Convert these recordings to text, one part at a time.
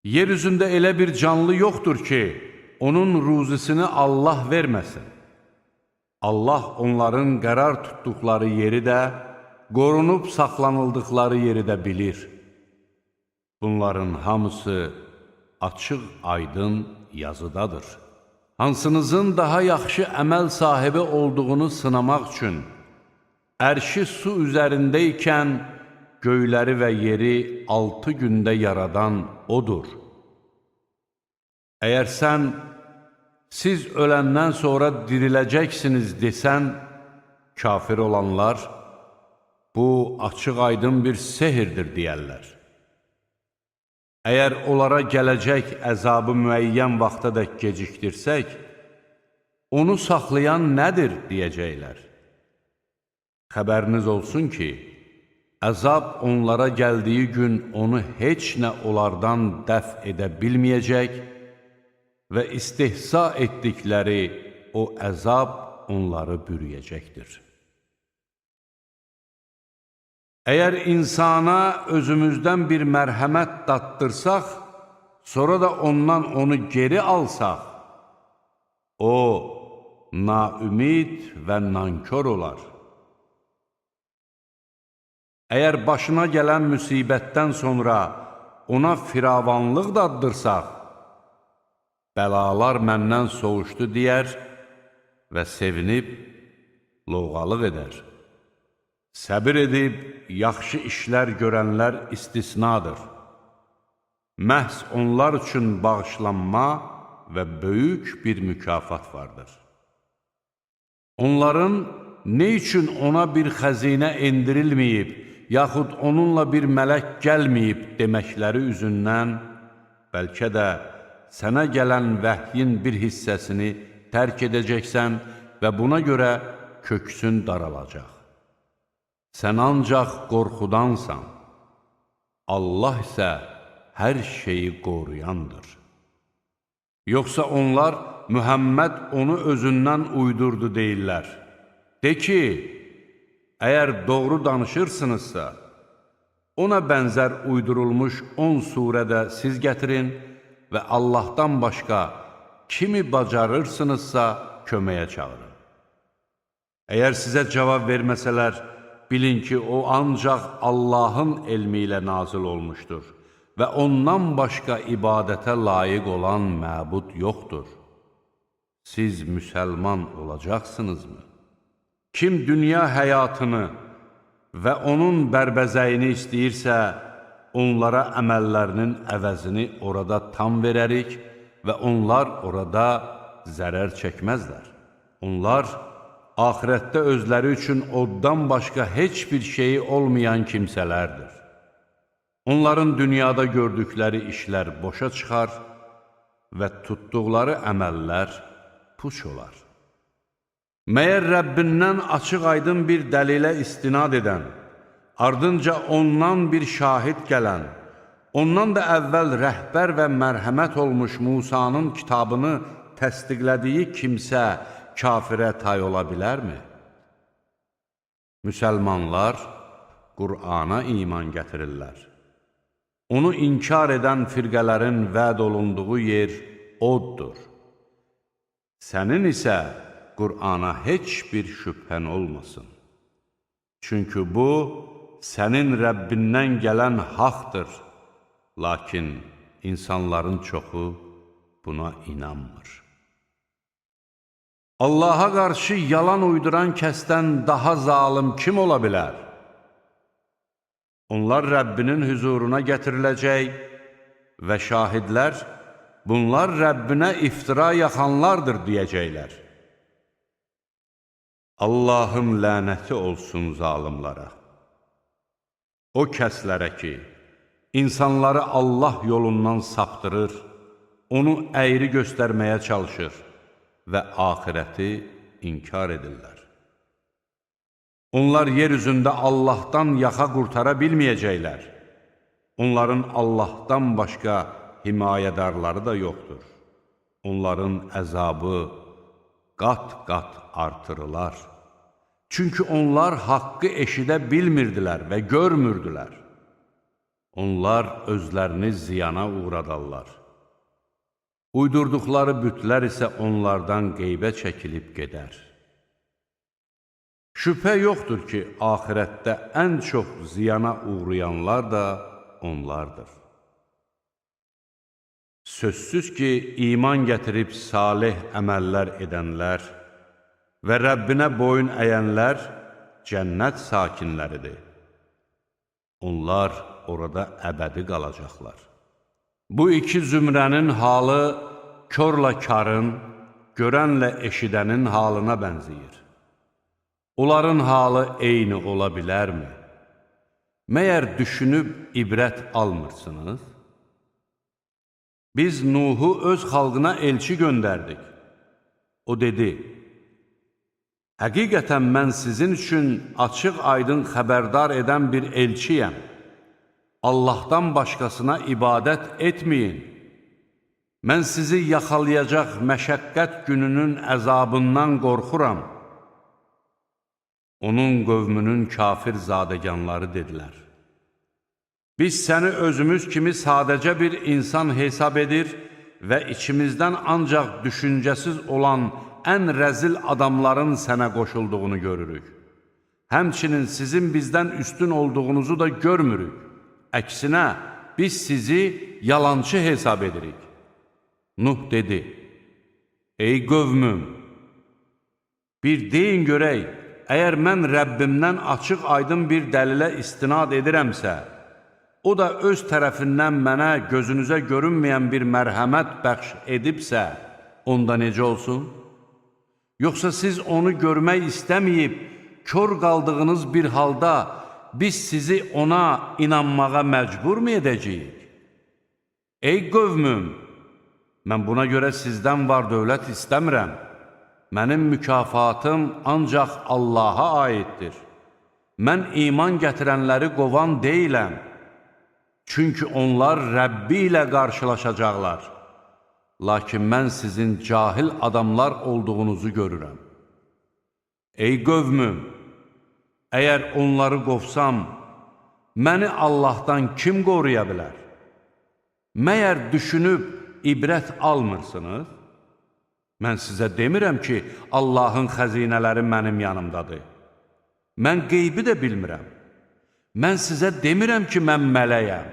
Yeryüzündə elə bir canlı yoxdur ki, onun ruzisini Allah verməsin. Allah onların qərar tutduqları yeri də, qorunub saxlanıldıqları yeri də bilir. Bunların hamısı açıq, aydın yazıdadır. Hansınızın daha yaxşı əməl sahibi olduğunu sınamaq üçün, ərşi su üzərindəykən, göyləri və yeri 6 gündə yaradan O'dur. Əgər sən, siz öləndən sonra diriləcəksiniz desən, kafir olanlar, bu açıq aydın bir sehirdir deyərlər. Əgər onlara gələcək əzabı müəyyən vaxtadək gecikdirsək, onu saxlayan nədir deyəcəklər. Xəbəriniz olsun ki, əzab onlara gəldiyi gün onu heç nə onlardan dəf edə bilməyəcək və istehza etdikləri o əzab onları bürüyəcəkdir. Əgər insana özümüzdən bir mərhəmət datdırsaq, sonra da ondan onu geri alsaq, o, naümid və nankör olar. Əgər başına gələn müsibətdən sonra ona firavanlıq daddırsaq, bəlalar məndən soğuşdu deyər və sevinib lovğalıq edər. Səbir edib, yaxşı işlər görənlər istisnadır. Məhz onlar üçün bağışlanma və böyük bir mükafat vardır. Onların nə üçün ona bir xəzinə endirilməyib, yaxud onunla bir mələk gəlməyib deməkləri üzündən, bəlkə də sənə gələn vəhyin bir hissəsini tərk edəcəksən və buna görə köksün daralacaq. Sən ancaq qorxudansan, Allah isə hər şeyi qoruyandır. Yoxsa onlar Mühəmməd onu özündən uydurdu deyirlər. De ki, əgər doğru danışırsınızsa, ona bənzər uydurulmuş 10 surədə siz gətirin və Allahdan başqa kimi bacarırsınızsa köməyə çağırın. Əgər sizə cavab verməsələr, bilin ki, o ancaq Allahın elmi ilə nazil olmuşdur və ondan başqa ibadətə layiq olan məbud yoxdur. Siz müsəlman olacaqsınızmı? Kim dünya həyatını və onun bərbəzəyini istəyirsə, onlara əməllərinin əvəzini orada tam verərik və onlar orada zərər çəkməzlər. Onlar axirətdə özləri üçün oddan başqa heç bir şeyi olmayan kimsələrdir. Onların dünyada gördükləri işlər boşa çıxar və tutduqları əməllər puç olar. Məyər Rəbbindən açıq aydın bir dəlilə istinad edən, ardınca ondan bir şahid gələn, ondan da əvvəl rəhbər və mərhəmət olmuş Musanın kitabını təsdiqlədiyi kimsə kafirə tay ola bilərmi? Müsəlmanlar Qur'ana iman gətirirlər. Onu inkar edən firqələrin vəd olunduğu yer oddur. Sənin isə Qur'ana heç bir şübhən olmasın. Çünki bu, sənin Rəbbindən gələn haqdır. Lakin insanların çoxu buna inanmır. Allaha qarşı yalan uyduran kəsdən daha zalım kim ola bilər? Onlar Rəbbinin hüzuruna gətiriləcək və şahidlər, bunlar Rəbbinə iftira yaxanlardır deyəcəklər. Allahın lənəti olsun zalimlara. O kəslərə ki, insanları Allah yolundan saptırır, onu əyri göstərməyə çalışır və axirəti inkar edirlər. Onlar yer üzündə Allahdan yaxa qurtara bilməyəcəklər. Onların Allahdan başqa himayədarları da yoxdur. Onların əzabı qat-qat artırılar. Çünki onlar haqqı eşidə bilmirdilər və görmürdülər. onlar özlərini ziyana uğradarlar. Uydurduqları bütlər isə onlardan qeybə çəkilib gedər. Şübhə yoxdur ki, axirətdə ən çox ziyana uğrayanlar da onlardır. Sözsüz ki, iman gətirib salih əməllər edənlər və Rəbbinə boyun əyənlər cənnət sakinləridir. Onlar orada əbədi qalacaqlar. Bu iki zümrənin halı körlə karın, görənlə eşidənin halına bənzəyir. Onların halı eyni ola bilərmi? Məyər düşünüb ibrət almırsınız? Biz Nuhu öz xalqına elçi göndərdik. O dedi, həqiqətən mən sizin üçün açıq-aydın xəbərdar edən bir elçiyəm. Allahdan başqasına ibadət etməyin. Mən sizi yaxalayacaq məşəqqət gününün əzabından qorxuram. Onun qövmünün kafir zadəganları dedilər. Biz səni özümüz kimi sadəcə bir insan hesab edir və içimizdən ancaq düşüncəsiz olan ən rəzil adamların sənə qoşulduğunu görürük. Həmçinin sizin bizdən üstün olduğunuzu da görmürük. Əksinə, biz sizi yalançı hesab edirik. Nuh dedi, ey qövmüm, bir deyin görək, əgər mən Rəbbimdən açıq aydın bir dəlilə istinad edirəmsə, o da öz tərəfindən mənə gözünüzə görünməyən bir mərhəmət bəxş edibsə, onda necə olsun? Yoxsa siz onu görmək istəməyib, kör qaldığınız bir halda biz sizi ona inanmağa məcbur mu edəcəyik? Ey qövmüm, mən buna görə sizdən var dövlət istəmirəm. Mənim mükafatım ancaq Allaha aiddir. Mən iman gətirənləri qovan deyiləm. Çünki onlar Rəbbi ilə qarşılaşacaqlar. Lakin mən sizin cahil adamlar olduğunuzu görürəm. Ey qövmüm, əgər onları qovsam, məni Allahdan kim qoruya bilər? Məyər düşünüb ibrət almırsınız? Mən sizə demirəm ki, Allahın xəzinələri mənim yanımdadır. Mən qeybi də bilmirəm. Mən sizə demirəm ki, mən mələyəm.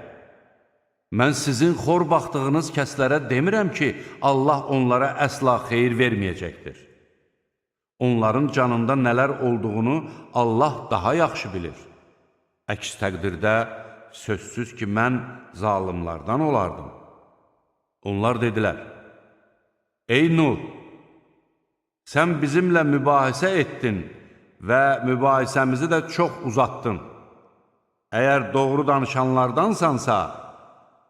Mən sizin xor baxdığınız kəslərə demirəm ki, Allah onlara əsla xeyir verməyəcəkdir. Onların canında nələr olduğunu Allah daha yaxşı bilir. Əks təqdirdə sözsüz ki, mən zalimlardan olardım. Onlar dedilər, ey Nuh, sən bizimlə mübahisə etdin və mübahisəmizi də çox uzatdın. Əgər doğru danışanlardansansa,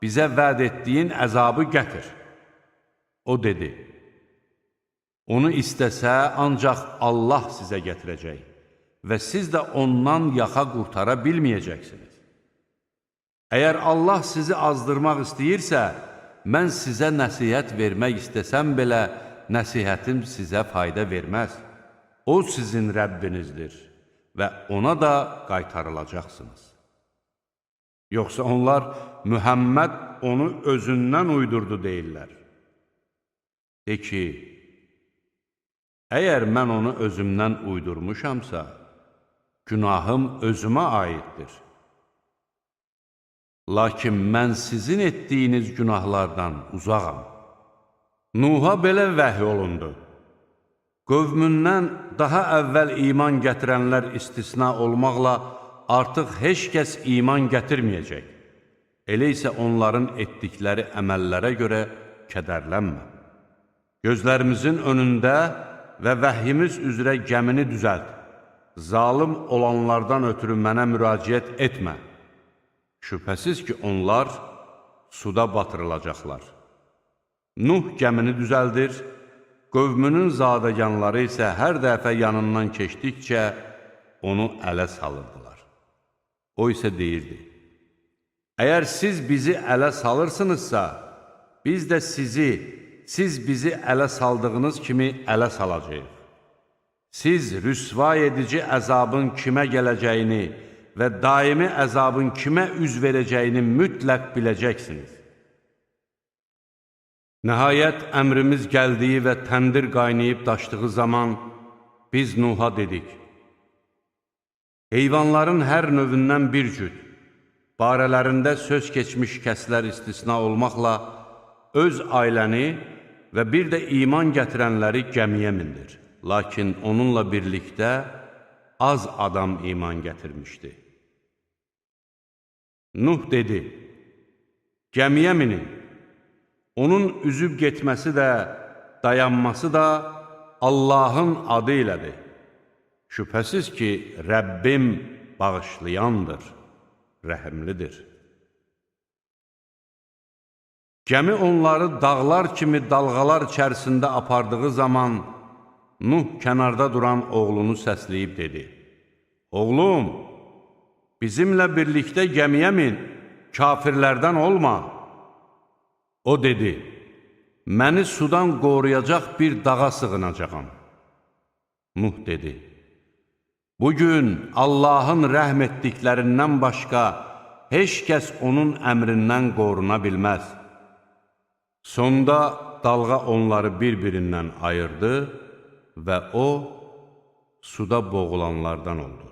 bizə vəd etdiyin əzabı gətir. O dedi, onu istəsə ancaq Allah sizə gətirəcək və siz də ondan yaxa qurtara bilməyəcəksiniz. Əgər Allah sizi azdırmaq istəyirsə, mən sizə nəsihət vermək istəsəm belə, nəsihətim sizə fayda verməz. O sizin Rəbbinizdir və ona da qaytarılacaqsınız. Yoxsa onlar Mühəmməd onu özündən uydurdu deyirlər. De ki, əgər mən onu özümdən uydurmuşamsa, günahım özümə aiddir. Lakin mən sizin etdiyiniz günahlardan uzağam. Nuh'a belə vəhy olundu. Qövmündən daha əvvəl iman gətirənlər istisna olmaqla artıq heç kəs iman gətirməyəcək. Elə isə onların etdikləri əməllərə görə kədərlənmə. Gözlərimizin önündə və vəhyimiz üzrə gəmini düzəlt. Zalım olanlardan ötürü mənə müraciət etmə. Şübhəsiz ki, onlar suda batırılacaqlar. Nuh gəmini düzəldir, qövmünün zadəganları isə hər dəfə yanından keçdikcə onu ələ salırdılar. O isə deyirdi, əgər siz bizi ələ salırsınızsa, biz də siz bizi ələ saldığınız kimi ələ salacağıq. Siz rüsva edici əzabın kimə gələcəyini və daimi əzabın kimə üz verəcəyini mütləq biləcəksiniz. Nəhayət, əmrimiz gəldiyi və təndir qaynayıb daşdığı zaman biz Nuh'a dedik: heyvanların hər növündən bir cüt, barələrində söz keçmiş kəslər istisna olmaqla öz ailəni və bir də iman gətirənləri gəmiyə mindir. Lakin onunla birlikdə az adam iman gətirmişdi. Nuh dedi: gəmiyə minin. Onun üzüb getməsi də, dayanması da Allahın adı ilədir. Şübhəsiz ki, Rəbbim bağışlayandır, rəhimlidir. Gəmi onları dağlar kimi dalğalar içərisində apardığı zaman Nuh kənarda duran oğlunu səsləyib dedi: oğlum, bizimlə birlikdə gəmiyə min, kafirlərdən olma. O dedi: məni sudan qoruyacaq bir dağa sığınacağam. Nuh dedi: bugün Allahın rəhm etdiklərindən başqa heç kəs onun əmrindən qoruna bilməz. Sonda dalğa onları bir-birindən ayırdı və o, suda boğulanlardan oldu.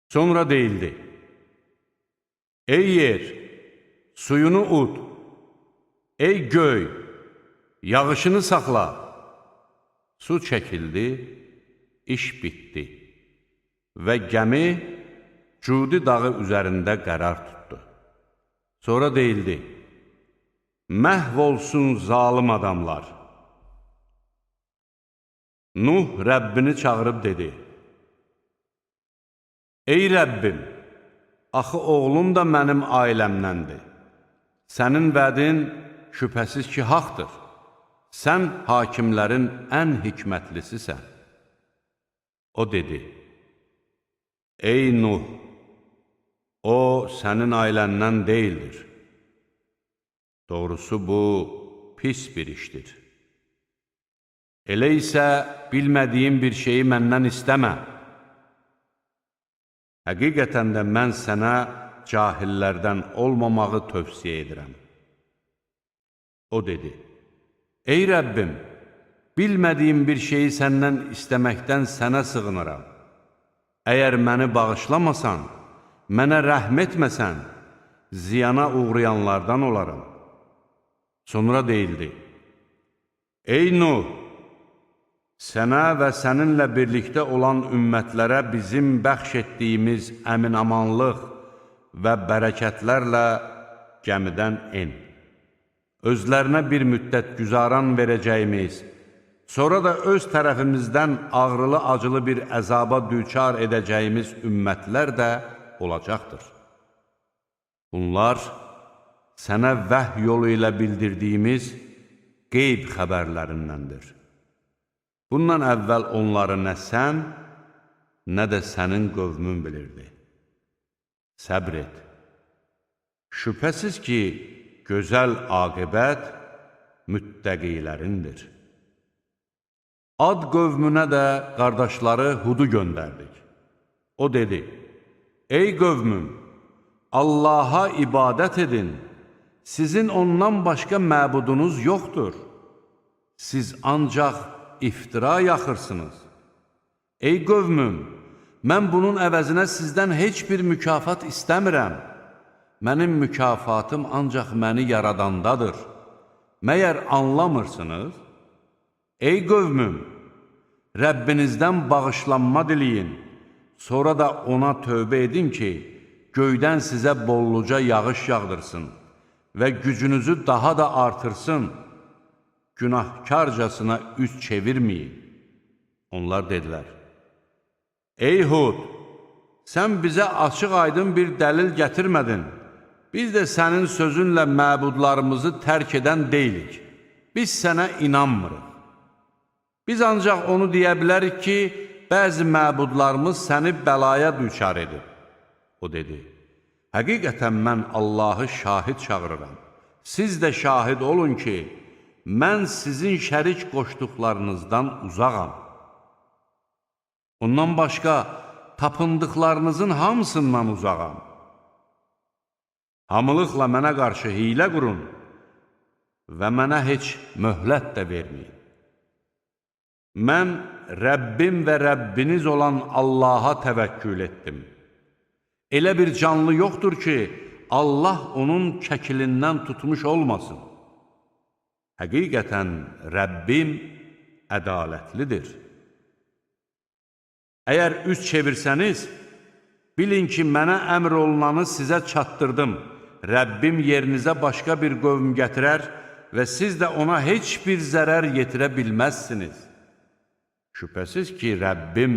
Sonra deyildi: ey yer, suyunu ud, ey göy, yağışını saxla. Su çəkildi, iş bitdi və gəmi Cudi dağı üzərində qərar tutdu. Sonra deyildi: məhv olsun zalım adamlar. Nuh Rəbbini çağırıb dedi: ey Rəbbim, axı oğlum da mənim ailəmdəndir. Sənin vədin şübhəsiz ki, haqdır. Sən hakimlərin ən hikmətlisisən. O dedi: ey Nuh, o sənin ailəndən deyildir. Doğrusu bu pis bir işdir. Elə isə bilmədiyim bir şeyi məndən istəmə. Həqiqətən də mən sənə cahillərdən olmamağı tövsiyə edirəm. O dedi: ey Rəbbim, bilmədiyim bir şeyi səndən istəməkdən sənə sığınıram. Əgər məni bağışlamasan, mənə rəhm etməsən, ziyana uğrayanlardan olaram. Sonra deyildi: ey Nuh, sənə və səninlə birlikdə olan ümmətlərə bizim bəxş etdiyimiz əmin-amanlıq və bərəkətlərlə gəmidən en. Özlərinə bir müddət güzaran verəcəyimiz, sonra da öz tərəfimizdən ağrılı-acılı bir əzaba düçar edəcəyimiz ümmətlər də olacaqdır. Bunlar sənə vəhy yolu ilə bildirdiyimiz qeyb xəbərlərindəndir. Bundan əvvəl onları nə sən, nə də sənin qövmün bilirdi. Səbr et. Şübhəsiz ki, gözəl aqibət müttəqilərindir. Ad qövmünə də qardaşları Hudu göndərdik. O dedi: ey qövmüm, Allaha ibadət edin, sizin ondan başqa məbudunuz yoxdur. Siz ancaq iftira yaxırsınız. Ey qövmüm, mən bunun əvəzinə sizdən heç bir mükafat istəmirəm. Mənim mükafatım ancaq məni yaradandadır. Məyər anlamırsınız? Ey qövmüm, Rəbbinizdən bağışlanma diləyin, sonra da ona tövbə edin ki, göydən sizə bolluca yağış yağdırsın və gücünüzü daha da artırsın. Günahkarcasına üz çevirməyin. Onlar dedilər: ey Hud, sən bizə açıq-aydın bir dəlil gətirmədin. Biz də sənin sözünlə məbudlarımızı tərk edən deyilik. Biz sənə inanmırıq. Biz ancaq onu deyə bilərik ki, bəzi məbudlarımız səni bəlaya düçar edib. O dedi: həqiqətən mən Allahı şahid çağırıram. Siz də şahid olun ki, mən sizin şərik qoşduqlarınızdan uzağam. Ondan başqa, tapındıqlarınızın hamısından uzağam. Hamılıqla mənə qarşı hiylə qurun və mənə heç möhlət də verməyin. Mən Rəbbim və Rəbbiniz olan Allaha təvəkkül etdim. Elə bir canlı yoxdur ki, Allah onun şəkilindən tutmuş olmasın. Həqiqətən Rəbbim ədalətlidir. Əgər üz çevirsəniz, bilin ki, mənə əmr olunanı sizə çatdırdım. Rəbbim yerinizə başqa bir qövm gətirər və siz də ona heç bir zərər yetirə bilməzsiniz. Şübhəsiz ki, Rəbbim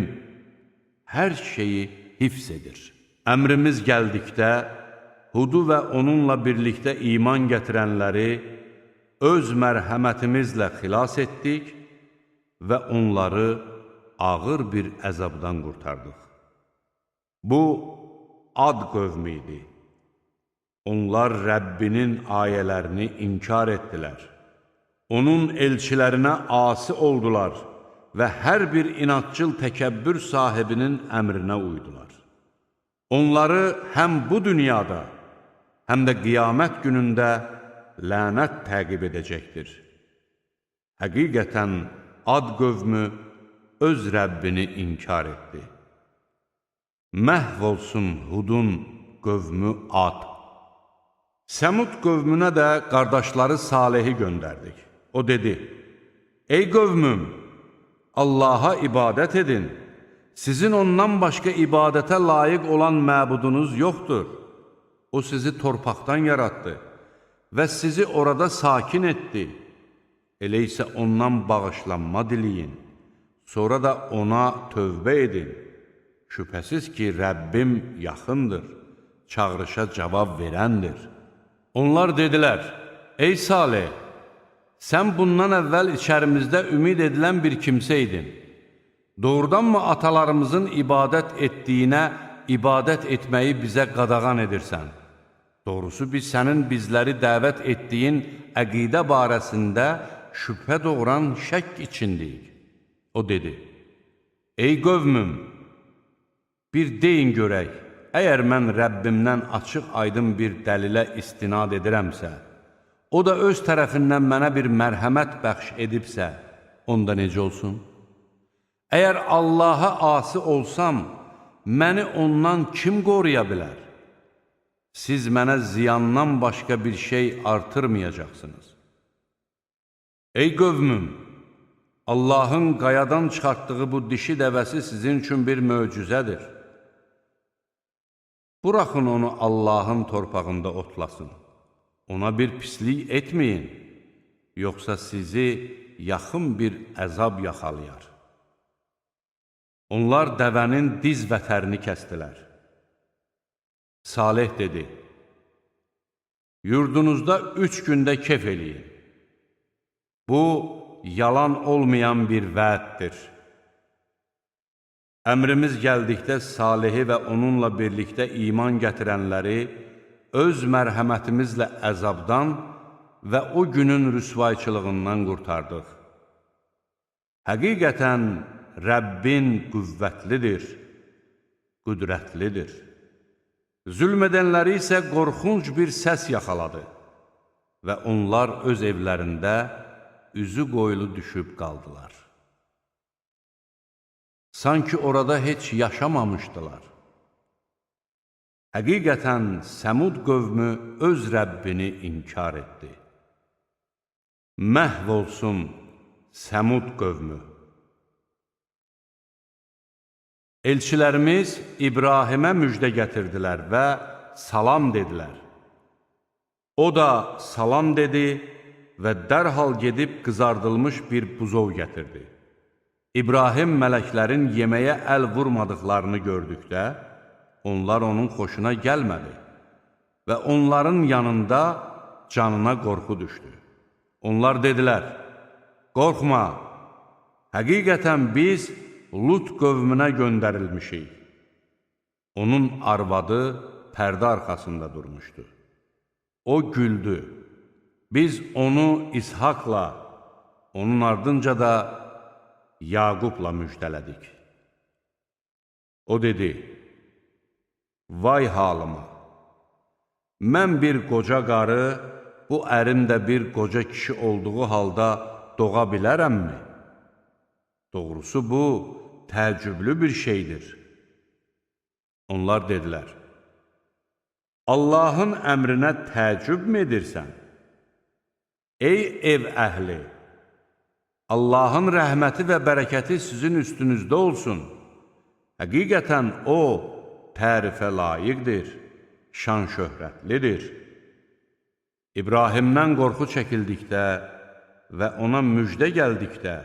hər şeyi hifz edir. Əmrimiz gəldikdə, Hudu və onunla birlikdə iman gətirənləri öz mərhəmətimizlə xilas etdik və onları ağır bir əzabdan qurtardıq. Bu, Ad qövmü idi. Onlar Rəbbinin ayələrini inkar etdilər. Onun elçilərinə asi oldular və hər bir inatçıl təkəbbür sahibinin əmrinə uydular. Onları həm bu dünyada, həm də qiyamət günündə lənət təqib edəcəkdir. Həqiqətən Ad qövmü öz Rəbbini inkar etdi. Məhv olsun Hudun qövmü Ad. Səmud qövmünə də qardaşları Salehi göndərdik. O dedi, ey qövmüm, Allaha ibadət edin. Sizin ondan başqa ibadətə layiq olan məbudunuz yoxdur. O sizi torpaqdan yaratdı və sizi orada sakin etdi. Elə isə ondan bağışlanma diləyin. Sonra da ona tövbə edin. Şübhəsiz ki, Rəbbim yaxındır, çağrışa cavab verəndir. Onlar dedilər, ey Salih, sən bundan əvvəl içərimizdə ümid edilən bir kimsə idin. Doğrudanmı atalarımızın ibadət etdiyinə ibadət etməyi bizə qadağan edirsən? Doğrusu biz sənin bizləri dəvət etdiyin əqidə barəsində şübhə doğuran şək içindəyik. O dedi, ey qövmüm, bir deyin görək, əgər mən Rəbbimdən açıq aydın bir dəlilə istinad edirəmsə, o da öz tərəfindən mənə bir mərhəmət bəxş edibsə, onda necə olsun? Əgər Allaha asi olsam, məni ondan kim qoruya bilər? Siz mənə ziyandan başqa bir şey artırmayacaqsınız. Ey qövmüm, Allahın qayadan çıxartdığı bu dişi dəvəsi sizin üçün bir möcüzədir. Buraxın onu Allahın torpağında otlasın. Ona bir pislik etməyin, yoxsa sizi yaxın bir əzab yaxalayar. Onlar dəvənin diz vətərini kəstilər. Salih dedi, yurdunuzda 3 gündə kef eləyin. Bu, yalan olmayan bir vəddir. Əmrimiz gəldikdə Salihi və onunla birlikdə iman gətirənləri öz mərhəmətimizlə əzabdan və o günün rüsvayçılığından qurtardıq. Həqiqətən Rəbbin qüvvətlidir, qüdrətlidir. Zülm edənləri isə qorxunc bir səs yaxaladı və onlar öz evlərində üzü qoyulu düşüb qaldılar. Sanki orada heç yaşamamışdılar. Həqiqətən Səmud qövmü öz Rəbbini inkar etdi. Məhv olsun Səmud qövmü. Elçilərimiz İbrahimə müjdə gətirdilər və salam dedilər. O da salam dedi və dərhal gedib qızardılmış bir buzov gətirdi. İbrahim mələklərin yeməyə əl vurmadıqlarını gördükdə, onlar onun xoşuna gəlmədi və onların yanında canına qorxu düşdü. Onlar dedilər, qorxma, həqiqətən biz Lut qövmünə göndərilmişik. Onun arvadı pərdə arxasında durmuşdu. O güldü. Biz onu İshakla, onun ardınca da Yaqubla müjdələdik. O dedi, vay halıma, mən bir qoca qarı, bu ərim də bir qoca kişi olduğu halda doğa bilərəmmi? Doğrusu bu, təəccüblü bir şeydir. Onlar dedilər, Allahın əmrinə təəccüb mü edirsən? Ey ev əhli! Allahın rəhməti və bərəkəti sizin üstünüzdə olsun. Həqiqətən O, tərifə layiqdir, şan şöhrətlidir. İbrahimdən qorxu çəkildikdə və ona müjdə gəldikdə,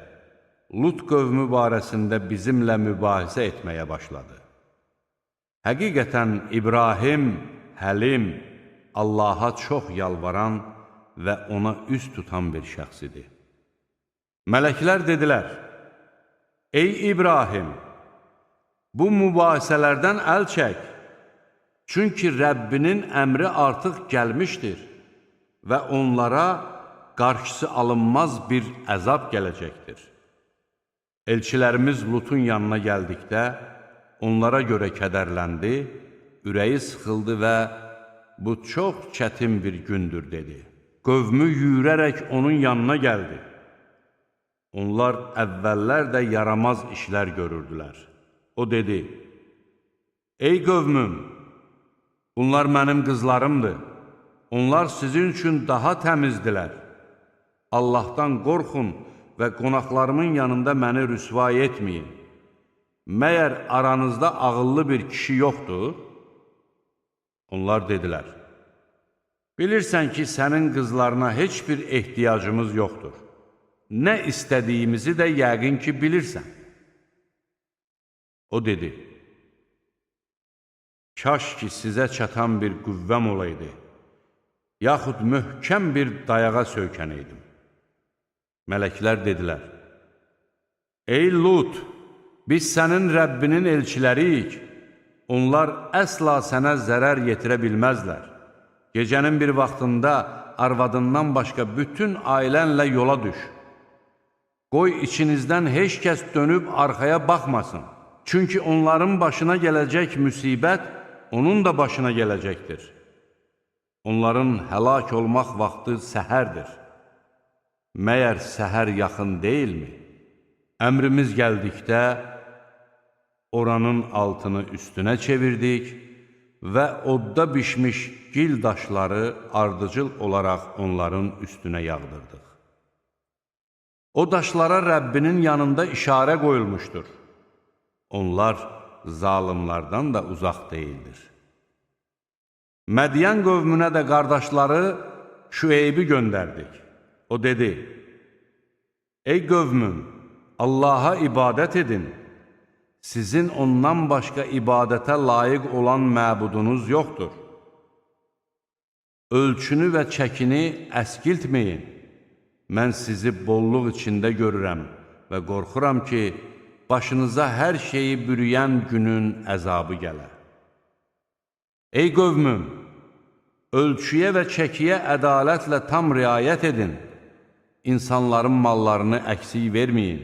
Lut qövmü barəsində bizimlə mübahisə etməyə başladı. Həqiqətən İbrahim, həlim, Allaha çox yalvaran və ona üz tutan bir şəxsidir. Mələklər dedilər, ey İbrahim, bu mübahisələrdən əl çək, çünki Rəbbinin əmri artıq gəlmişdir və onlara qarşısı alınmaz bir əzab gələcəkdir. Elçilərimiz Lutun yanına gəldikdə, onlara görə kədərləndi, ürəyi sıxıldı və bu çox çətin bir gündür, dedi. Qövmü yüyürərək onun yanına gəldi. Onlar əvvəllər də yaramaz işlər görürdülər. O dedi, ey qövmüm, bunlar mənim qızlarımdır. Onlar sizin üçün daha təmizdilər. Allahdan qorxun və qonaqlarımın yanında məni rüsvay etməyin. Məyər aranızda ağıllı bir kişi yoxdur? Onlar dedilər, bilirsən ki, sənin qızlarına heç bir ehtiyacımız yoxdur. Nə istədiyimizi də yəqin ki, bilirsən. O dedi, kaş ki, sizə çatan bir qüvvəm olaydı, yaxud möhkəm bir dayağa söykənəydim. Mələklər dedilər, ey Lut, biz sənin Rəbbinin elçiləriyik, onlar əsla sənə zərər yetirə bilməzlər. Gecənin bir vaxtında arvadından başqa bütün ailənlə yola düş. Qoy içinizdən heç kəs dönüb arxaya baxmasın. Çünki onların başına gələcək müsibət, onun da başına gələcəkdir. Onların həlak olmaq vaxtı səhərdir. Məyər səhər yaxın deyilmi? Əmrimiz gəldikdə, oranın altını üstünə çevirdik və odda bişmiş gil daşları ardıcıl olaraq onların üstünə yağdırdıq. O daşlara Rəbbinin yanında işarə qoyulmuşdur. Onlar zalimlardan da uzaq deyildir. Mədyan qövmünə də qardaşları Şüeybi göndərdik. O dedi, ey qövmüm, Allaha ibadət edin. Sizin ondan başqa ibadətə layiq olan məbudunuz yoxdur. Ölçünü və çəkini əskiltməyin. Mən sizi bolluq içində görürəm və qorxuram ki, başınıza hər şeyi bürüyən günün əzabı gələ. Ey qövmüm, ölçüyə və çəkiyə ədalətlə tam riayət edin. İnsanların mallarını əksik verməyin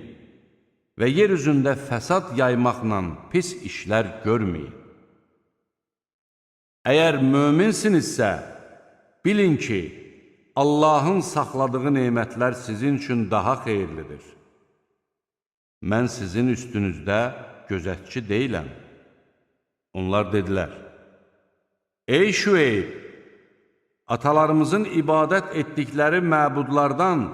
və yer üzündə fəsad yaymaqla pis işlər görməyin. Əgər möminsinizsə, bilin ki, Allahın saxladığı nemətlər sizin üçün daha xeyirlidir. Mən sizin üstünüzdə gözətçi deyiləm. Onlar dedilər, ey Şüeyb, atalarımızın ibadət etdikləri məbudlardan,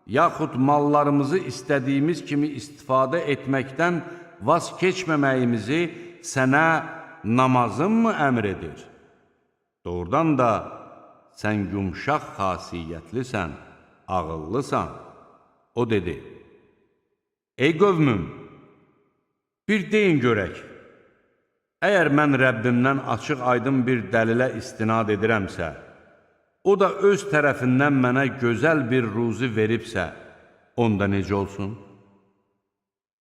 yaxud mallarımızı istədiyimiz kimi istifadə etməkdən vaz keçməməyimizi sənə namazın mı əmr edir? Doğrudan da sən yumşaq xasiyyətlisən, ağıllısan. O dedi, ey qövmüm, bir deyin görək, əgər mən Rəbbimdən açıq aydın bir dəlilə istinad edirəmsə, o da öz tərəfindən mənə gözəl bir ruzi veribsə, onda necə olsun?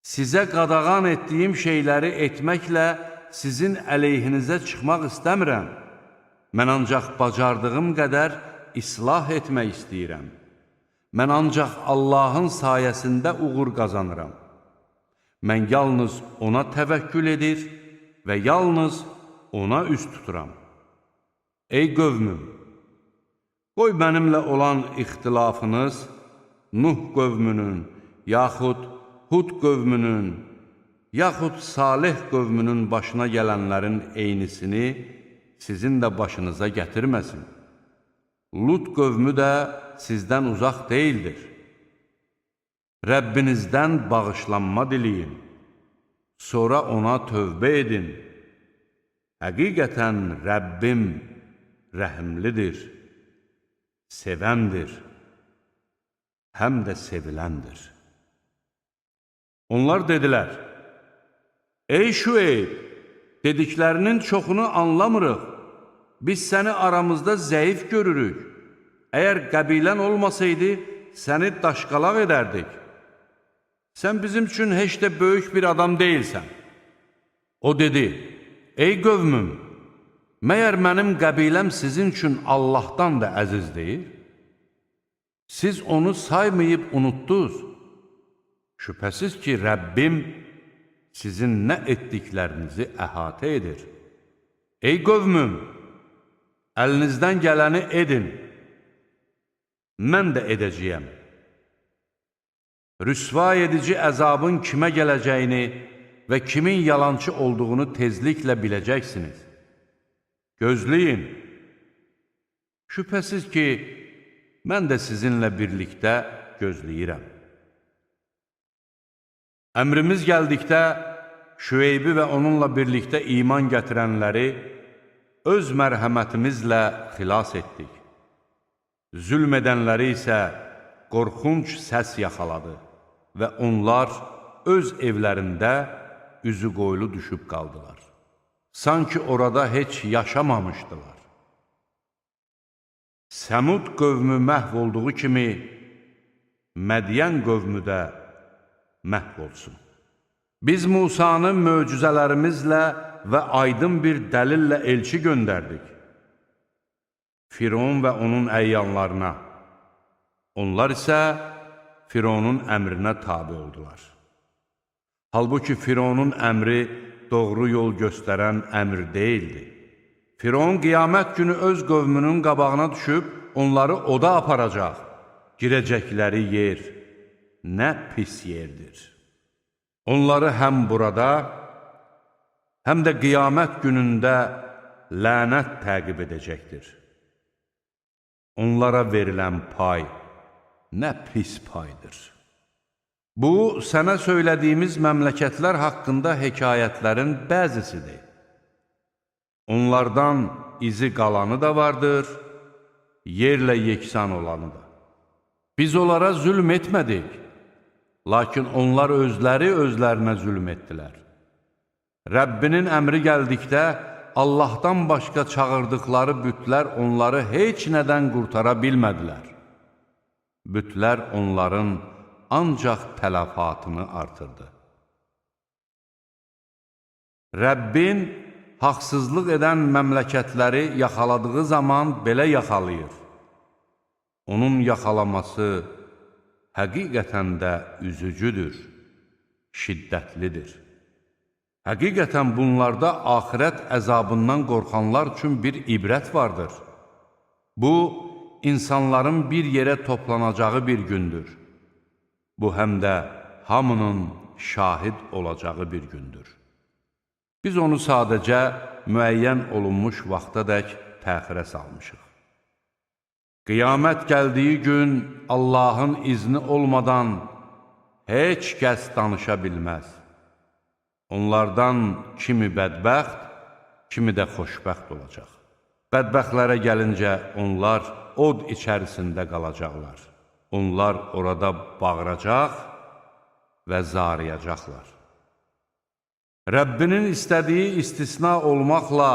Sizə qadağan etdiyim şeyləri etməklə sizin əleyhinizə çıxmaq istəmirəm. Mən ancaq bacardığım qədər islah etmək istəyirəm. Mən ancaq Allahın sayəsində uğur qazanıram. Mən yalnız ona təvəkkül edir və yalnız ona üst tuturam. Ey qövmüm, qoy mənimlə olan ixtilafınız Nuh qövmünün, yaxud Hud qövmünün, yaxud Salih qövmünün başına gələnlərin eynisini sizin də başınıza gətirməsin. Lut qövmü də sizdən uzaq deyildir. Rəbbinizdən bağışlanma diləyin, sonra ona tövbə edin. Həqiqətən Rəbbim rəhimlidir, sevəndir, həm də seviləndir. Onlar dedilər, ey Şüeyb, dediklərinin çoxunu anlamırıq. Biz səni aramızda zəif görürük. Əgər qəbilən olmasaydı, səni daşqalaq edərdik. Sən bizim üçün heç də böyük bir adam deyilsən. O dedi, ey qövmüm, məyər mənim qəbiləm sizin üçün Allahdan da əziz deyil? Siz onu saymayıb unutdunuz. Şübhəsiz ki, Rəbbim sizin nə etdiklərinizi əhatə edir. Ey qövmüm, əlinizdən gələni edin, mən də edəcəyəm. Rüsva edici əzabın kimə gələcəyini və kimin yalançı olduğunu tezliklə biləcəksiniz. Gözləyin. Şübhəsiz ki, mən də sizinlə birlikdə gözləyirəm. Əmrimiz gəldikdə Şüeybi və onunla birlikdə iman gətirənləri öz mərhəmətimizlə xilas etdik. Zülm edənləri isə qorxunc səs yaxaladı və onlar öz evlərində üzü qoylu düşüb qaldılar. Sanki orada heç yaşamamışdılar. Səmud qövmü məhv olduğu kimi Mədiyən qövmü də məhv olsun. Biz Musanı möcüzələrimizlə və aydın bir dəlillə elçi göndərdik. Firon və onun əyyanlarına. Onlar isə Fironun əmrinə tabi oldular. Halbuki Fironun əmri doğru yol göstərən əmr deyildi. Firon qiyamət günü öz qövmünün qabağına düşüb, onları oda aparacaq. Girəcəkləri yer nə pis yerdir. Onları həm burada, həm də qiyamət günündə lənət təqib edəcəkdir. Onlara verilən pay nə pis paydır. Bu, sənə söylədiyimiz məmləkətlər haqqında hekayətlərin bəzisidir. Onlardan izi qalanı da vardır, yerlə yeksan olanı da. Biz onlara zülm etmədik, lakin onlar özləri özlərinə zülm etdilər. Rəbbinin əmri gəldikdə, Allahdan başqa çağırdıqları bütlər onları heç nədən qurtara bilmədilər. Bütlər onların ancaq tələfatını artırdı. Rəbbin haqsızlıq edən məmləkətləri yaxaladığı zaman belə yaxalayır. Onun yaxalaması həqiqətən də üzücüdür, şiddətlidir. Həqiqətən bunlarda axirət əzabından qorxanlar üçün bir ibrət vardır. Bu, insanların bir yerə toplanacağı bir gündür. Bu, həm də hamının şahid olacağı bir gündür. Biz onu sadəcə müəyyən olunmuş vaxtadək təxirə salmışıq. Qiyamət gəldiyi gün Allahın izni olmadan heç kəs danışa bilməz. Onlardan kimi bədbəxt, kimi də xoşbəxt olacaq. Bədbəxtlərə gəlincə onlar od içərisində qalacaqlar. Onlar orada bağıracaq və zarıyacaqlar. Rəbbinin istədiyi istisna olmaqla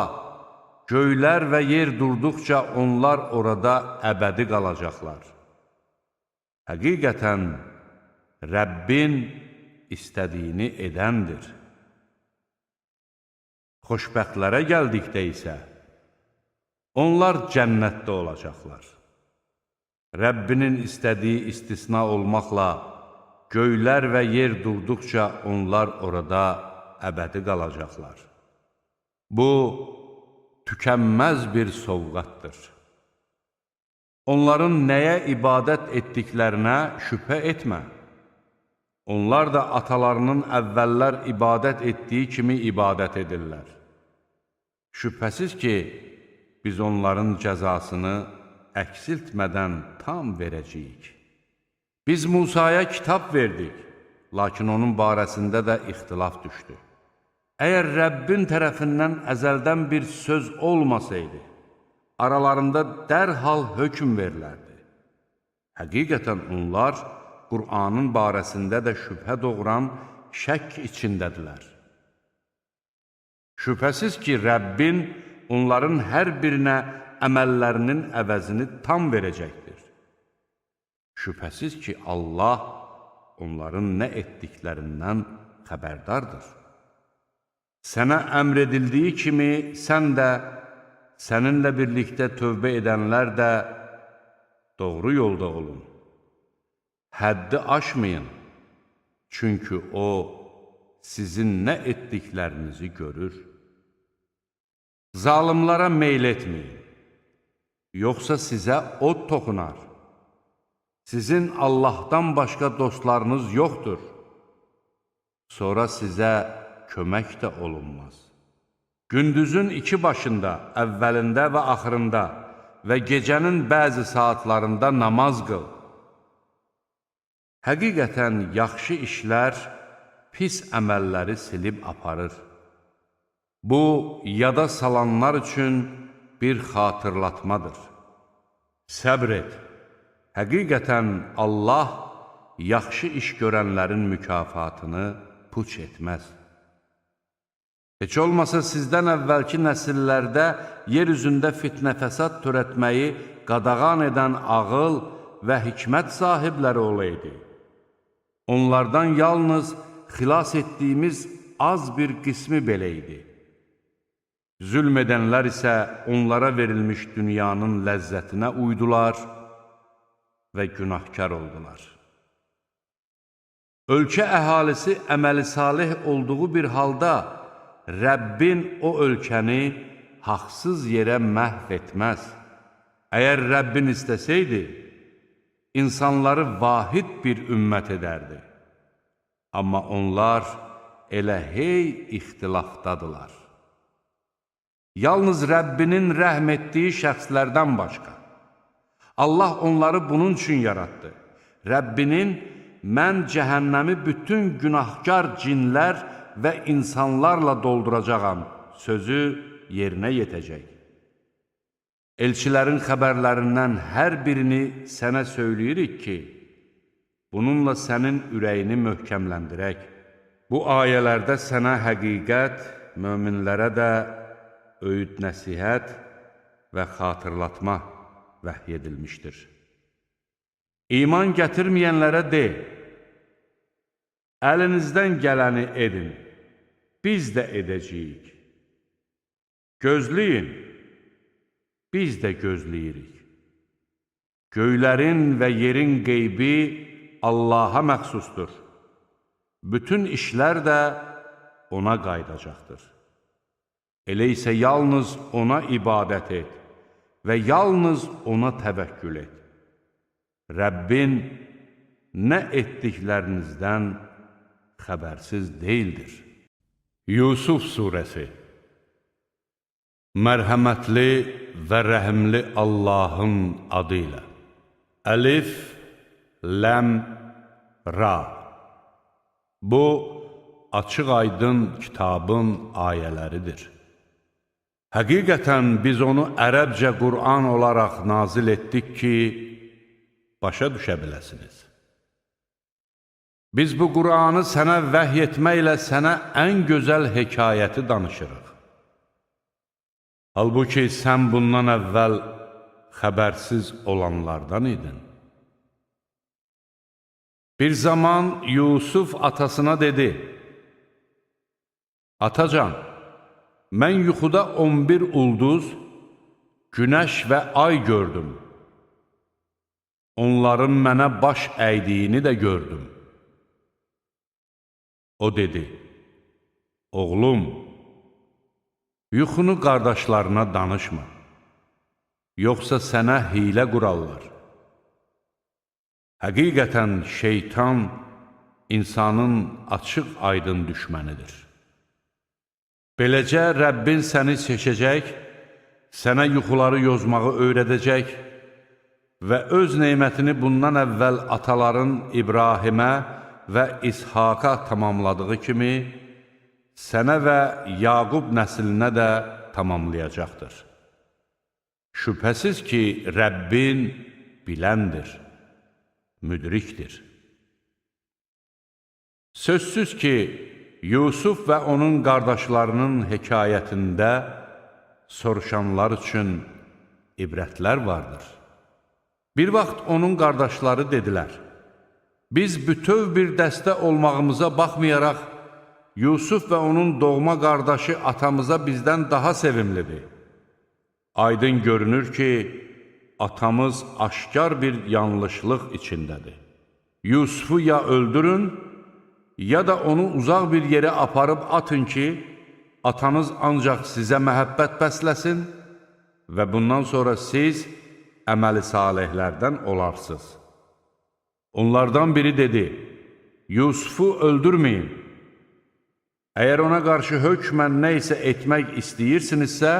göylər və yer durduqca onlar orada əbədi qalacaqlar. Həqiqətən Rəbbin istədiyini edəndir. Xoşbəxtlərə gəldikdə isə onlar cənnətdə olacaqlar. Rəbbinin istədiyi istisna olmaqla göylər və yer durduqca onlar orada əbədi qalacaqlar. Bu, tükənməz bir sovqatdır. Onların nəyə ibadət etdiklərinə şübhə etmə. Onlar da atalarının əvvəllər ibadət etdiyi kimi ibadət edirlər. Şübhəsiz ki, biz onların cəzasını əksiltmədən tam verəcəyik. Biz Musaya kitab verdik, lakin onun barəsində də ixtilaf düşdü. Əgər Rəbbin tərəfindən əzəldən bir söz olmasaydı, aralarında dərhal hökm verilərdi. Həqiqətən onlar Qur'anın barəsində də şübhə doğuran şək içindədirlər. Şübhəsiz ki, Rəbbin onların hər birinə əməllərinin əvəzini tam verəcəkdir. Şübhəsiz ki, Allah onların nə etdiklərindən xəbərdardır. Sənə əmr edildiyi kimi sən də, səninlə birlikdə tövbə edənlər də doğru yolda olun. Həddi aşmayın, çünki O, sizin nə etdiklərinizi görür. Zalimlara meyl etməyin, yoxsa sizə od toxunar. Sizin Allahdan başqa dostlarınız yoxdur. Sonra sizə kömək də olunmaz. Gündüzün iki başında, əvvəlində və axırında və gecənin bəzi saatlarında namaz qıl. Həqiqətən yaxşı işlər pis əməlləri silib aparır. Bu, yada salanlar üçün bir xatırlatmadır. Səbr et. Həqiqətən Allah yaxşı iş görənlərin mükafatını puç etməz. Heç olmasa sizdən əvvəlki nəsillərdə yer üzündə fitnə-fəsad törətməyi qadağan edən ağıl və hikmət sahibləri olaydı. Onlardan yalnız xilas etdiyimiz az bir qismi belə idi. Zülm edənlər isə onlara verilmiş dünyanın ləzzətinə uydular və günahkar oldular. Ölkə əhalisi əməli salih olduğu bir halda Rəbbin o ölkəni haqsız yerə məhv etməz. Əgər Rəbbin istəsəydi, insanları vahid bir ümmət edərdi. Amma onlar elə hey ixtilafdadılar. Yalnız Rəbbinin rəhm etdiyi şəxslərdən başqa. Allah onları bunun üçün yaratdı. Rəbbinin, mən cəhənnəmi bütün günahkar cinlər və insanlarla dolduracağam sözü yerinə yetəcək. Elçilərin xəbərlərindən hər birini sənə söyləyirik ki, bununla sənin ürəyini möhkəmləndirək. Bu ayələrdə sənə həqiqət, möminlərə də öyüd nəsihət və xatırlatma vəhy edilmişdir. İman gətirməyənlərə de, əlinizdən gələni edin, biz də edəcəyik. Gözləyin, biz də gözləyirik. Göylərin və yerin qeybi Allaha məxsusdur. Bütün işlər də ona qaydacaqdır. Elə isə yalnız ona ibadət et və yalnız ona təvəkkül et. Rəbbin nə etdiklərinizdən xəbərsiz deyildir. Yusuf Suresi. Mərhəmətli və rəhimli Allahın adı ilə. Əlif, Ləm, Ra. Bu, açıq aydın kitabın ayələridir. Həqiqətən biz onu ərəbcə Qur'an olaraq nazil etdik ki, başa düşə biləsiniz. Biz bu Qur'anı sənə vəhy etməklə sənə ən gözəl hekayəti danışırıq. Halbuki sən bundan əvvəl xəbərsiz olanlardan idin. Bir zaman Yusuf atasına dedi, Atacan, mən yuxuda 11 ulduz, günəş və ay gördüm. Onların mənə baş əydiyini də gördüm. O dedi, oğlum, Yuxunu qardaşlarına danışma, yoxsa sənə hilə qurarlar. Həqiqətən şeytan insanın açıq-aydın düşmənidir. Beləcə Rəbbin səni seçəcək, sənə yuxuları yozmağı öyrədəcək və öz neymətini bundan əvvəl ataların İbrahimə və İshaqa tamamladığı kimi, sənə və Yaqub nəslinə də tamamlayacaqdır. Şübhəsiz ki, Rəbbin biləndir, müdrikdir. Sözsüz ki, Yusuf və onun qardaşlarının hekayətində soruşanlar üçün ibrətlər vardır. Bir vaxt onun qardaşları dedilər, biz bütöv bir dəstə olmağımıza baxmayaraq, Yusuf və onun doğma qardaşı atamıza bizdən daha sevimlidir. Aydın görünür ki, atamız aşkar bir yanlışlıq içindədir. Yusufu ya öldürün, ya da onu uzaq bir yerə aparıb atın ki, atanız ancaq sizə məhəbbət bəsləsin və bundan sonra siz əməli salihlərdən olarsınız. Onlardan biri dedi, Yusufu öldürməyin. Əgər ona qarşı hökmən nə isə etmək istəyirsinizsə,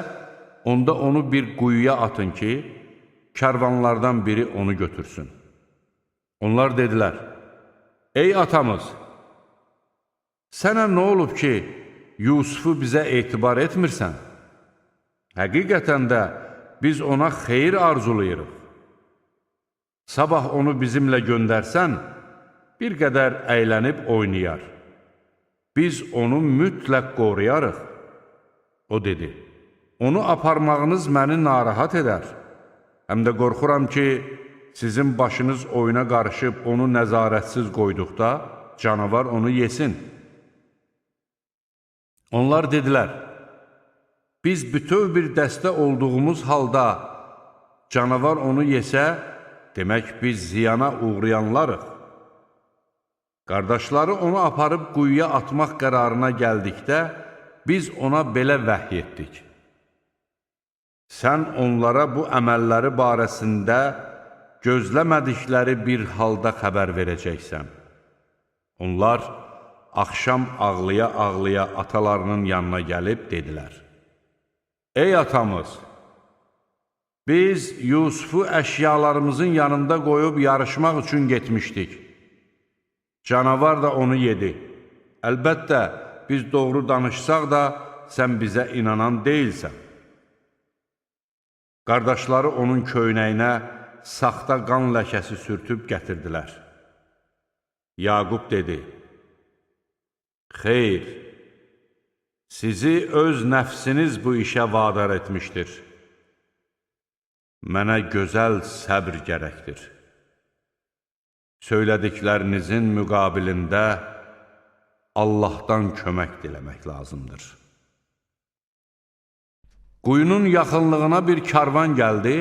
onda onu bir quyuya atın ki, kərvanlardan biri onu götürsün. Onlar dedilər, ey atamız, sənə nə olub ki, Yusufu bizə etibar etmirsən? Həqiqətən də biz ona xeyir arzulayırıq. Sabah onu bizimlə göndərsən, bir qədər əylənib oynayar. Biz onu mütləq qoruyarıq. O dedi, onu aparmağınız məni narahat edər. Həm də qorxuram ki, sizin başınız oyuna qarışıb onu nəzarətsiz qoyduqda, canavar onu yesin. Onlar dedilər, biz bütöv bir dəstə olduğumuz halda canavar onu yesə, demək biz ziyana uğrayanlarıq. Qardaşları onu aparıb quyuya atmaq qərarına gəldikdə, biz ona belə vəhy etdik. Sən onlara bu əməlləri barəsində gözləmədikləri bir halda xəbər verəcəksən. Onlar axşam ağlaya-ağlaya atalarının yanına gəlib dedilər, ey atamız, biz Yusufu əşyalarımızın yanında qoyub yarışmaq üçün getmişdik. Canavar da onu yedi. Əlbəttə, biz doğru danışsaq da, sən bizə inanan deyilsən. Qardaşları onun köynəyinə saxta qan ləkəsi sürtüb gətirdilər. Yaqub dedi, xeyr, sizi öz nəfsiniz bu işə vadar etmişdir. Mənə gözəl səbr gərəkdir. Söylədiklərinizin müqabilində Allahdan kömək diləmək lazımdır. Quyunun yaxınlığına bir karvan gəldi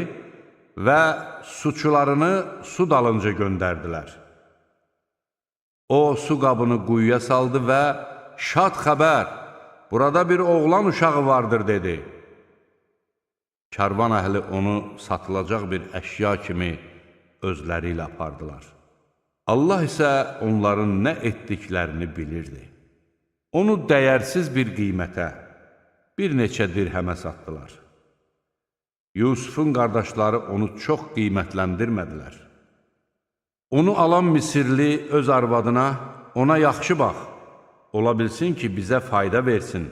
və suçularını su dalınca göndərdilər. O, su qabını quyuya saldı və şad xəbər, burada bir oğlan uşağı vardır, dedi. Karvan əhli onu satılacaq bir əşya kimi özləri ilə apardılar. Allah isə onların nə etdiklərini bilirdi. Onu dəyərsiz bir qiymətə, bir neçə dirhəmə satdılar. Yusufun qardaşları onu çox qiymətləndirmədilər. Onu alan Misirli öz arvadına, ona yaxşı bax, ola bilsin ki, bizə fayda versin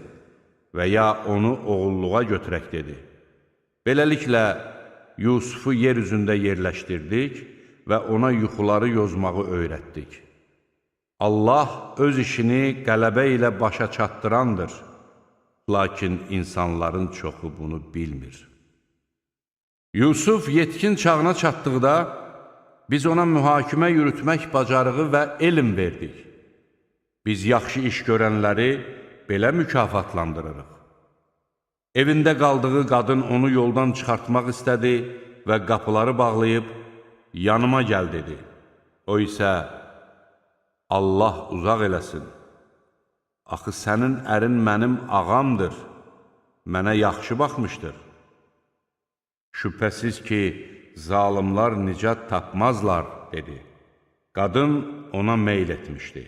və ya onu oğulluğa götürək, dedi. Beləliklə, Yusufu yer üzündə yerləşdirdik və ona yuxuları yozmağı öyrətdik. Allah öz işini qələbə ilə başa çatdırandır, lakin insanların çoxu bunu bilmir. Yusuf yetkin çağına çatdıqda, biz ona mühakimə yürütmək bacarığı və elm verdik. Biz yaxşı iş görənləri belə mükafatlandırırıq. Evində qaldığı qadın onu yoldan çıxartmaq istədi və qapıları bağlayıb, yanıma gəl, dedi. O isə, Allah uzaq eləsin. Axı sənin ərin mənim ağamdır. mənə yaxşı baxmışdır. Şübhəsiz ki, zalimlar nicat tapmazlar, dedi. Qadın ona meyl etmişdi.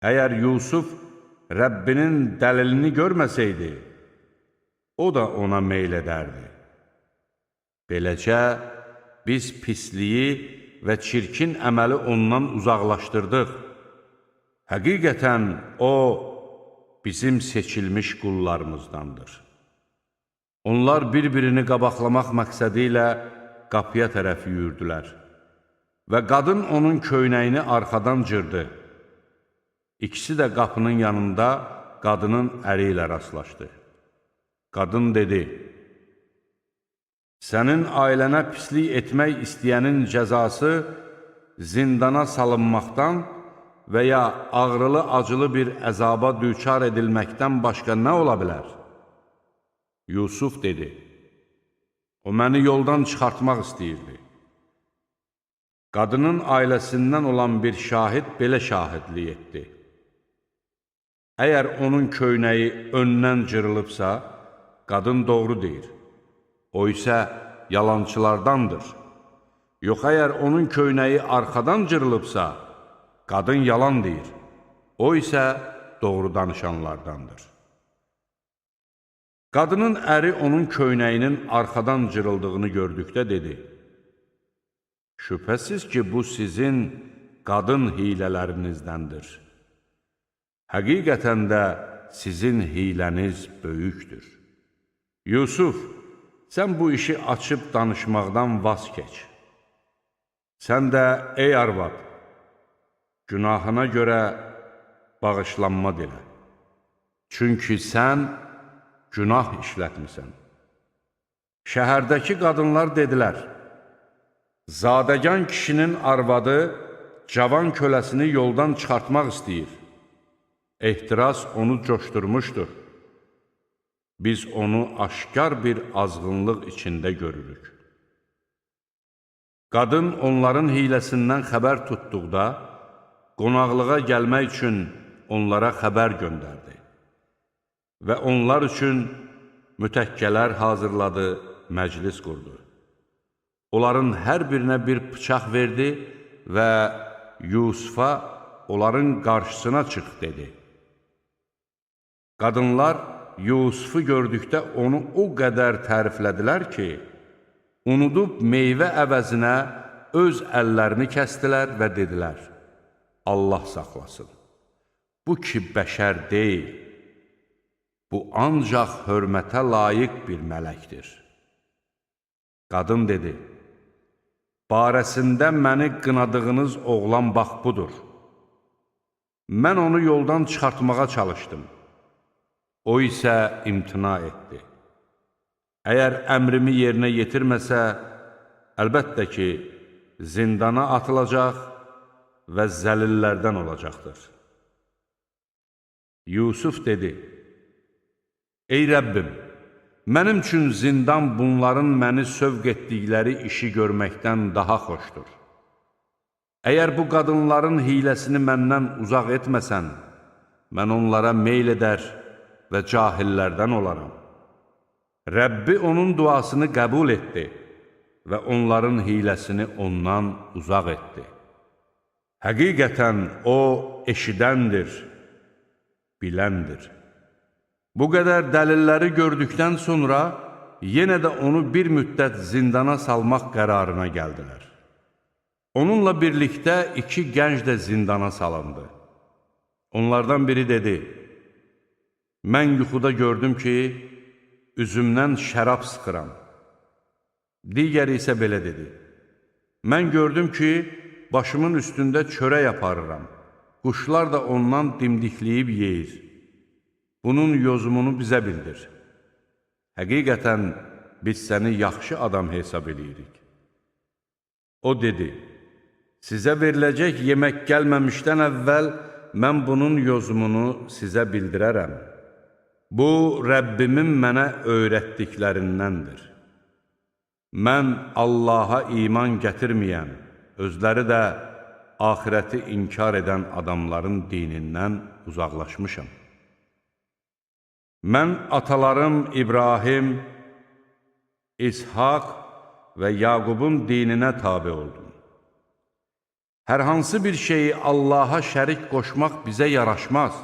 Əgər Yusuf Rəbbinin dəlilini görməsəydi, o da ona meyl edərdi. Beləcə, biz pisliyi və çirkin əməli ondan uzaqlaşdırdıq. Həqiqətən o, bizim seçilmiş qullarımızdandır. Onlar bir-birini qabaqlamaq məqsədi ilə qapıya tərəf yürüdülər və qadın onun köynəyini arxadan cırdı. İkisi də qapının yanında qadının əri ilə rastlaşdı. Qadın dedi, sənin ailənə pislik etmək istəyənin cəzası zindana salınmaqdan və ya ağrılı-acılı bir əzaba düçar edilməkdən başqa nə ola bilər? Yusuf dedi, o məni yoldan çıxartmaq istəyirdi. Qadının ailəsindən olan bir şahid belə şahidlik etdi. Əgər onun köynəyi öndən cırılıbsa, qadın doğru deyir. O isə yalançılardandır. Yox, əgər onun köynəyi arxadan cırılıbsa, qadın yalan deyir. O isə doğru danışanlardandır. Qadının əri onun köynəyinin arxadan cırıldığını gördükdə dedi, şübhəsiz ki, bu sizin qadın hiylələrinіздəndir. Həqiqətən də sizin hiyləniz böyükdür. Yusuf, sən bu işi açıb danışmaqdan vaz keç. Sən də, ey arvad, günahına görə bağışlanma dilə. Çünki sən günah işlətmisən. Şəhərdəki qadınlar dedilər, zadəgan kişinin arvadı cavan köləsini yoldan çıxartmaq istəyir. Ehtiras onu coşdurmuşdur. Biz onu aşkar bir azğınlıq içində görürük. Qadın onların hiyləsindən xəbər tutduqda, qonaqlığa gəlmək üçün onlara xəbər göndərdi və onlar üçün mütəkkələr hazırladı, məclis qurdu. Onların hər birinə bir bıçaq verdi və Yusufa onların qarşısına çıx dedi. Qadınlar Yusufu gördükdə onu o qədər təriflədilər ki, unudub meyvə əvəzinə öz əllərini kəstilər və dedilər, Allah saxlasın, bu ki bəşər deyil, bu ancaq hörmətə layiq bir mələkdir. Qadın dedi, barəsində məni qınadığınız oğlan bax budur. Mən onu yoldan çıxartmağa çalışdım. O isə imtina etdi. Əgər əmrimi yerinə yetirməsə, əlbəttə ki, zindana atılacaq və zəlillərdən olacaqdır. Yusuf dedi, ey Rəbbim, mənim üçün zindan bunların məni sövq etdikləri işi görməkdən daha xoşdur. Əgər bu qadınların hiləsini məndən uzaq etməsən, mən onlara meyl edər və cahillərdən olaram. Rəbbi onun duasını qəbul etdi və onların hiləsini ondan uzaq etdi. Həqiqətən o eşidəndir, biləndir. Bu qədər dəlilləri gördükdən sonra yenə də onu bir müddət zindana salmaq qərarına gəldilər. Onunla birlikdə iki gənc də zindana salındı. Onlardan biri dedi, mən yuxuda gördüm ki, üzümdən şərab sıxıram. Digəri isə belə dedi, mən gördüm ki, başımın üstündə çörək aparıram. Quşlar da ondan dimdikləyib yeyir. Bunun yozumunu bizə bildir. Həqiqətən biz səni yaxşı adam hesab edirik. O dedi, sizə veriləcək yemək gəlməmişdən əvvəl mən bunun yozumunu sizə bildirərəm. Bu, Rəbbimin mənə öyrətdiklərindəndir. Mən Allaha iman gətirməyən, özləri də axirəti inkar edən adamların dinindən uzaqlaşmışam. mən atalarım İbrahim, İshak və Yaqubun dininə tabi oldum. Hər hansı bir şeyi Allaha şərik qoşmaq bizə yaraşmaz.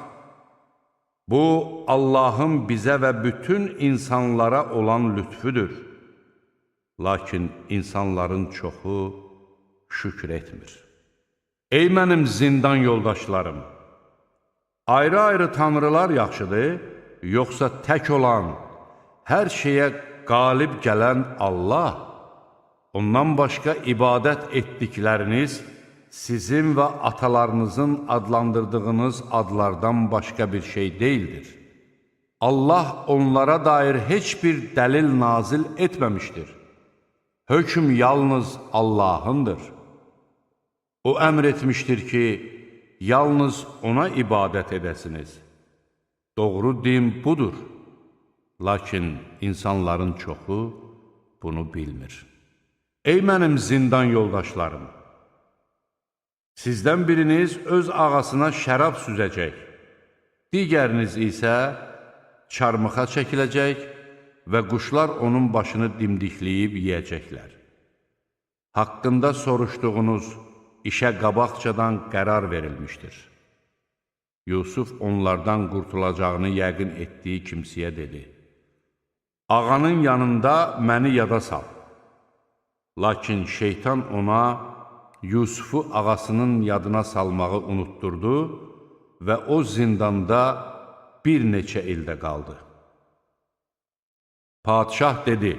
Bu, Allahın bizə və bütün insanlara olan lütfüdür. Lakin insanların çoxu şükür etmir. Ey mənim zindan yoldaşlarım! Ayrı-ayrı tanrılar yaxşıdır, yoxsa tək olan, hər şeyə qalib gələn Allah, ondan başqa ibadət etdikləriniz sizin və atalarınızın adlandırdığınız adlardan başqa bir şey deyildir. Allah onlara dair heç bir dəlil nazil etməmişdir. Hökm yalnız Allahındır. O əmr etmişdir ki, yalnız ona ibadət edəsiniz. Doğru din budur. Lakin insanların çoxu bunu bilmir. Ey mənim zindan yoldaşlarım! Sizdən biriniz öz ağasına şərab süzəcək, digəriniz isə çarmıxa çəkiləcək və quşlar onun başını dimdikləyib yeyəcəklər. Haqqında soruşduğunuz işə qabaqcadan qərar verilmişdir. Yusuf onlardan qurtulacağını yəqin etdiyi kimsəyə dedi: Ağanın yanında məni yada sal. Lakin şeytan ona Yusufu ağasının yadına salmağı unutturdu və o zindanda bir neçə ildə qaldı. Padişah dedi: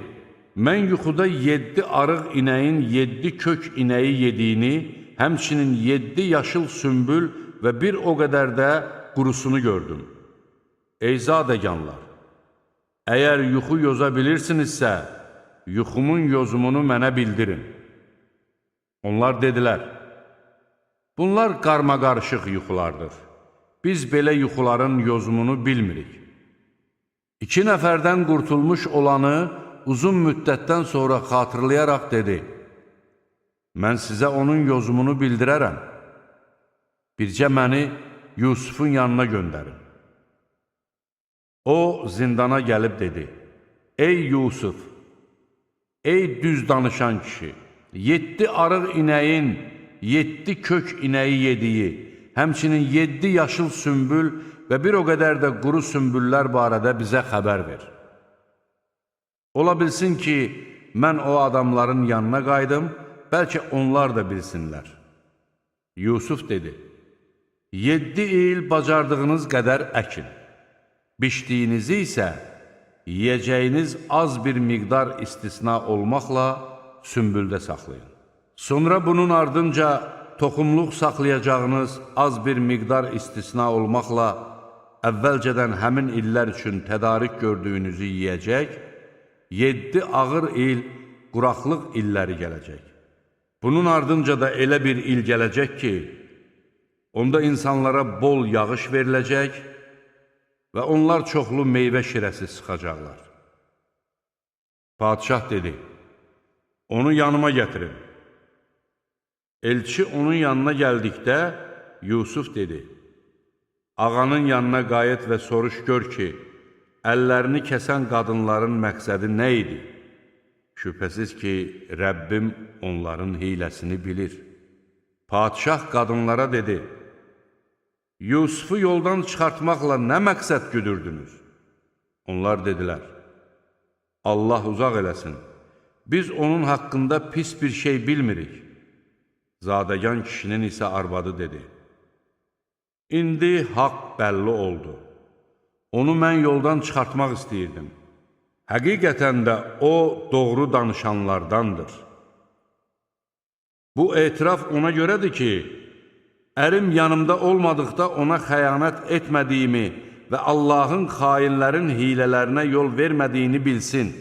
Mən yuxuda 7 arıq inəyin 7 kök inəyi yediyini, həmçinin 7 yaşıl sümbül və bir o qədər də qurusunu gördüm. Ey zadəganlar! Əgər yuxu yoza bilirsinizsə, yuxumun yozumunu mənə bildirin. Onlar dedilər: Bunlar qarmaqarışıq yuxulardır. Biz belə yuxuların yozumunu bilmirik. 2 nəfərdən qurtulmuş olanı uzun müddətdən sonra xatırlayaraq dedi: Mən sizə onun yozumunu bildirərəm. Bircə məni Yusufun yanına göndərin. O, zindana gəlib dedi: Ey Yusuf! Ey düz danışan kişi! 7 arıq inəyin 7 kök inəyi yediyi, həmçinin 7 yaşıl sümbül və bir o qədər də quru sümbüllər barədə bizə xəbər ver. Ola bilsin ki, mən o adamların yanına qaydım, bəlkə onlar da bilsinlər. Yusuf dedi: 7 il bacardığınız qədər əkin, biçdiyinizi isə yiyəcəyiniz az bir miqdar istisna olmaqla sümbüldə saxlayın. Sonra bunun ardınca toxumluq saxlayacağınız az bir miqdar istisna olmaqla əvvəlcədən həmin illər üçün tədarik gördüyünüzü yiyəcək, 7 ağır il quraqlıq illəri gələcək. Bunun ardınca da elə bir il gələcək ki, onda insanlara bol yağış veriləcək və onlar çoxlu meyvə şirəsi sıxacaqlar. Padişah dedi: Onu yanıma gətirin. Elçi onun yanına gəldikdə Yusuf dedi: Ağanın yanına qayıt və soruş gör ki, əllərini kəsən qadınların məqsədi nə idi? Şübhəsiz ki, Rəbbim onların hiləsini bilir. Padişah qadınlara dedi: Yusufu yoldan çıxartmaqla nə məqsəd güdürdünüz? Onlar dedilər: Allah uzaq eləsin, biz onun haqqında pis bir şey bilmirik. Zadəgan kişinin isə arvadı dedi: İndi haqq bəlli oldu. Onu mən yoldan çıxartmaq istəyirdim. Həqiqətən də o doğru danışanlardandır. Bu etiraf ona görədir ki, ərim yanımda olmadıqda ona xəyanət etmədiyimi və Allahın xainlərin hilələrinə yol vermədiyini bilsin.